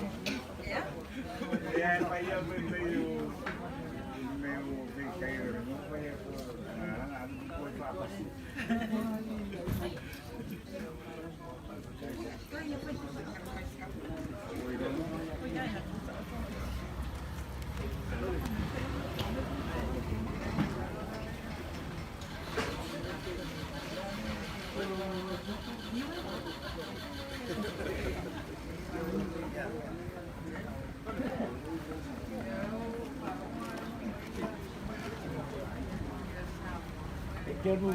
E aí vai eu meio brincadeira, não foi foi para passear. Quero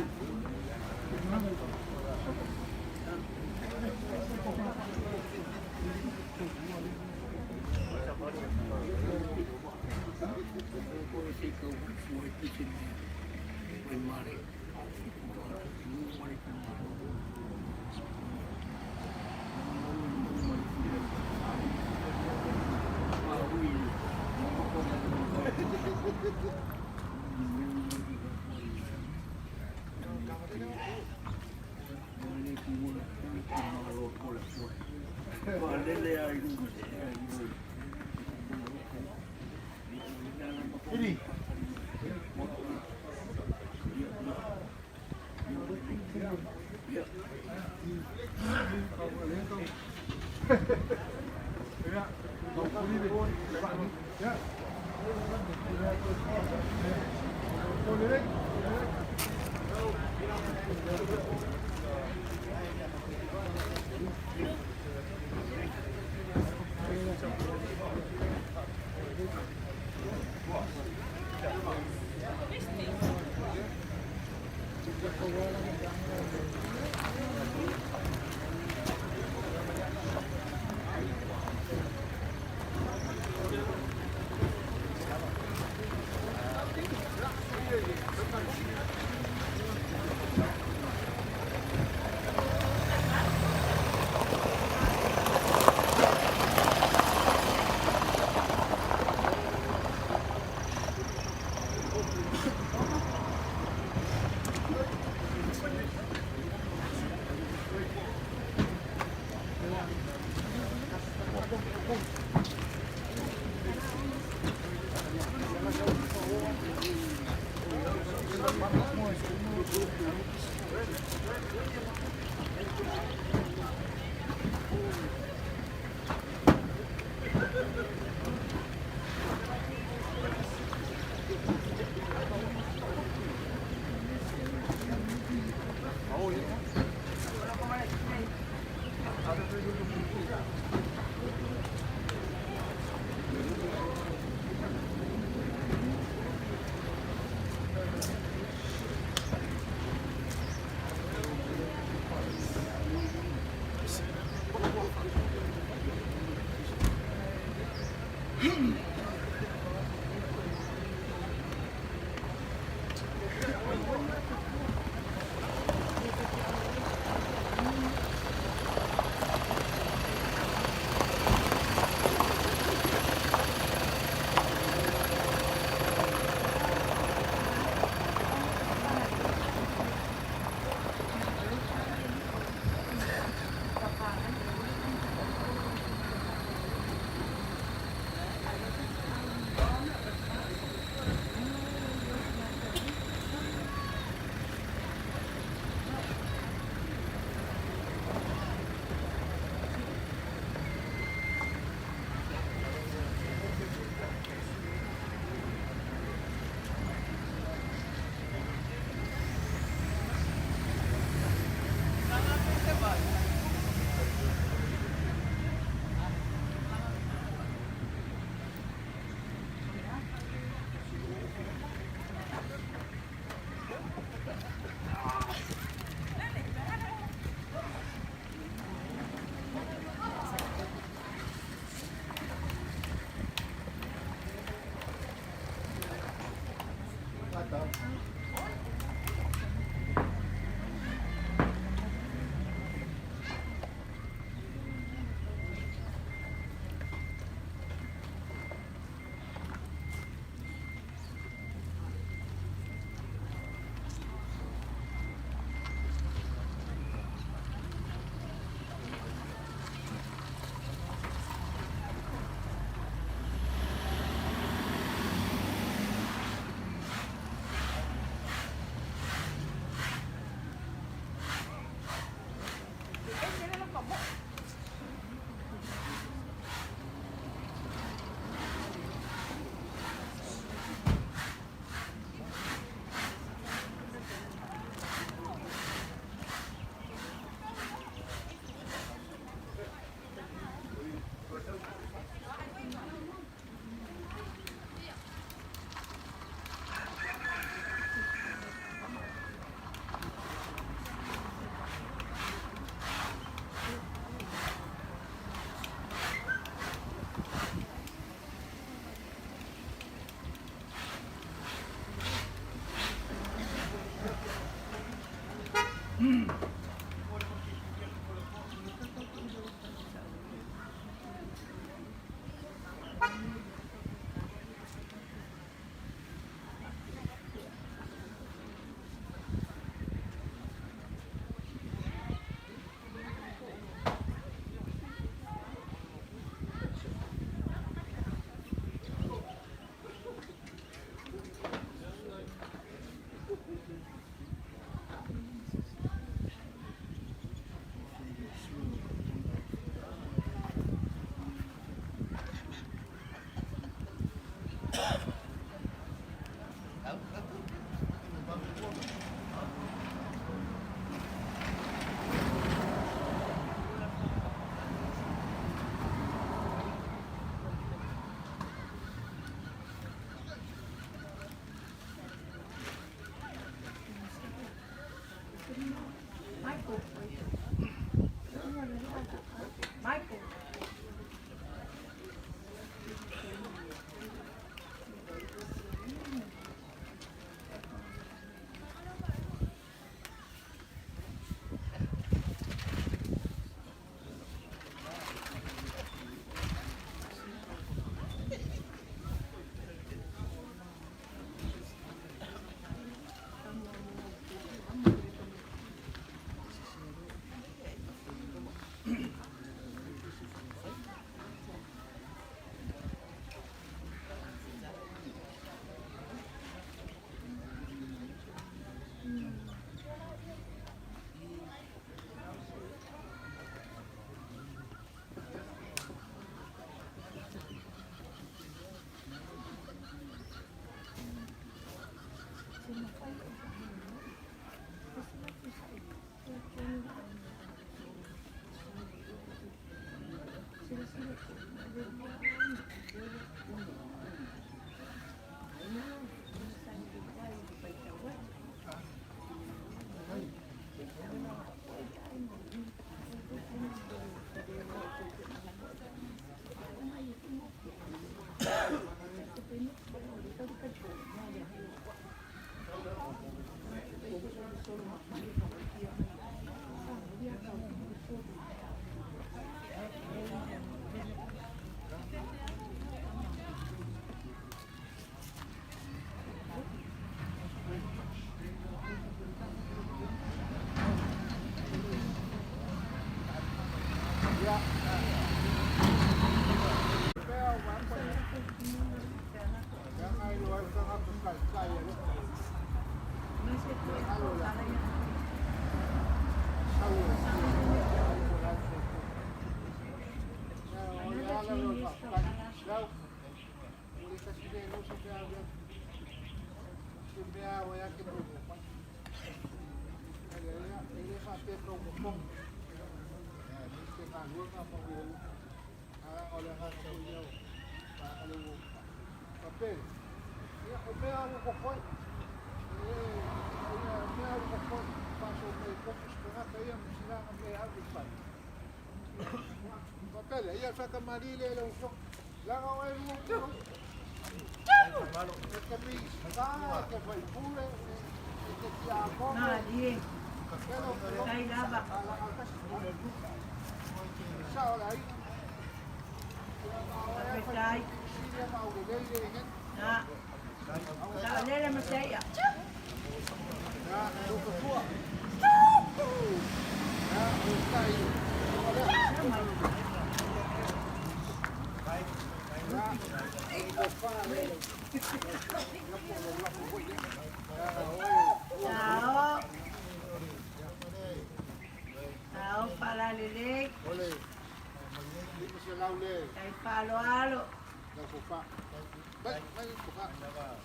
Faaaloaloga.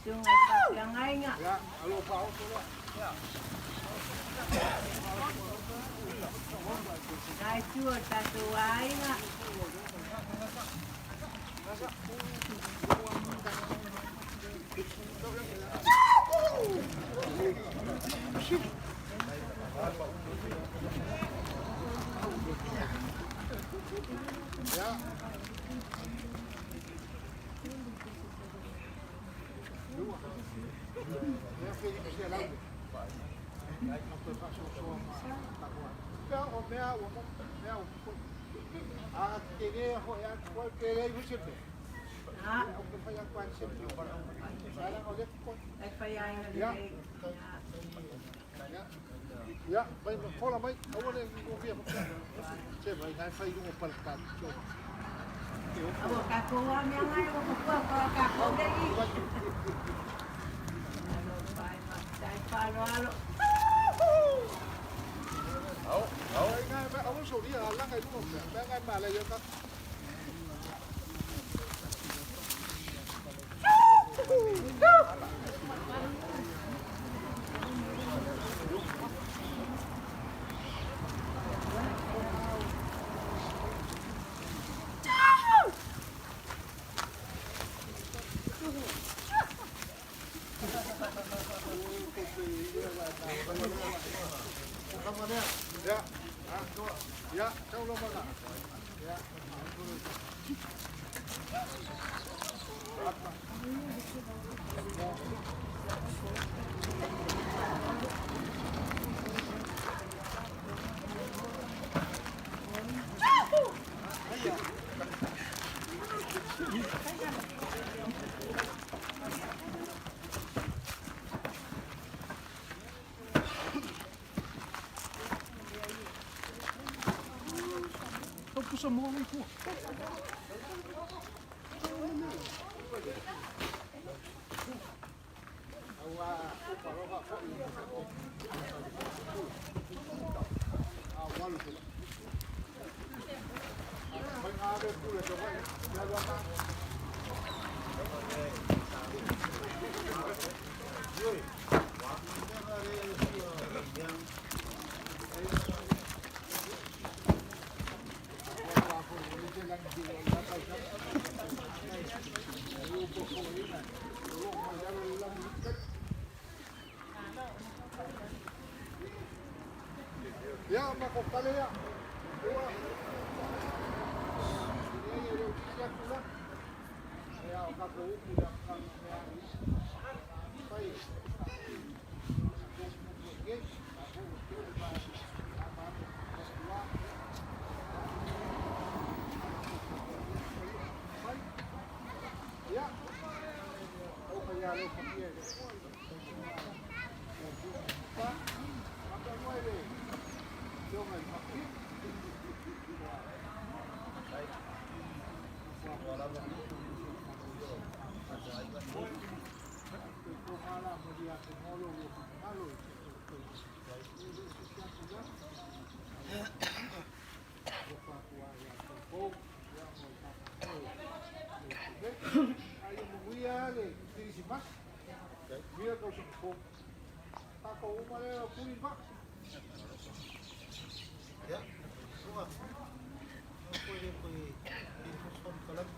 Sungai Pakiangainya. Nai tua tatuainga. mea o mo mea o ko a te ne ho ya ko pe le hu se pe Ah, o ko fa ya kwa se pe sala o le ko ay faaiu na ya le. ya vai no fola mai o le ko via ko se vai dai fai do pal pa Abo ka ko wa me ngai ko ko ka ko de i. Ano pai ma dai Faaaloalo. Ai ngai ba o so dia la ngai du ba ngai ma le yo ka ya ya tau lo mana ya Kau pusat mau aku. Ya, mako kale ya. Ya, mako uku ya kan ya. Pai. Ya. Oh, kaya lo pakai. Pak, apa mau ini? Jangan pakai. Ayo Manuia le dirisi mas. Mira kau semua. Tak kau umar le pulih pak. Ya, semua. Aku ini pergi di hospital kalam.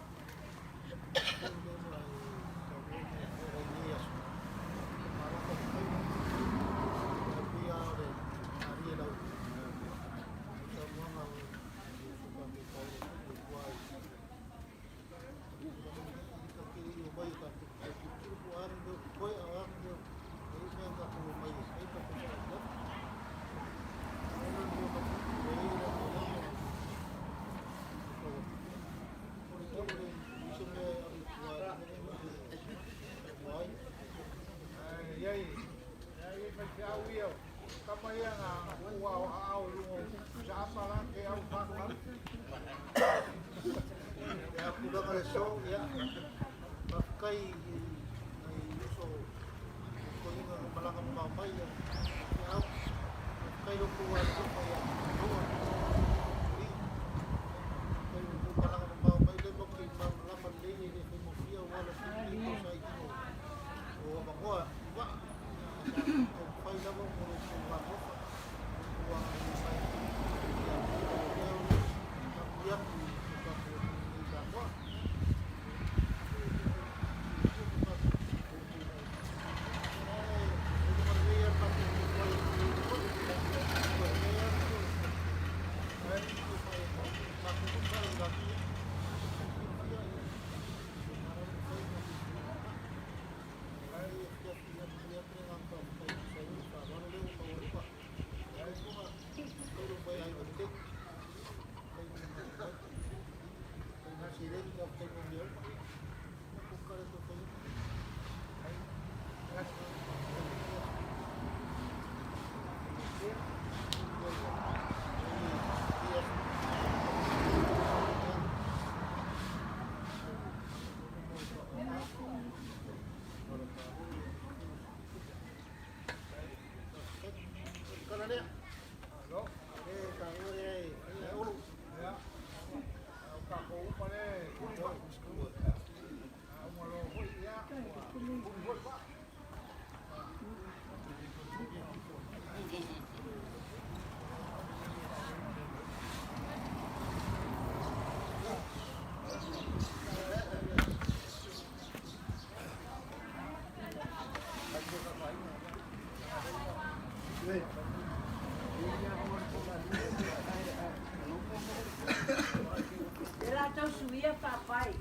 papai.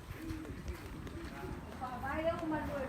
Papai é o Manuia.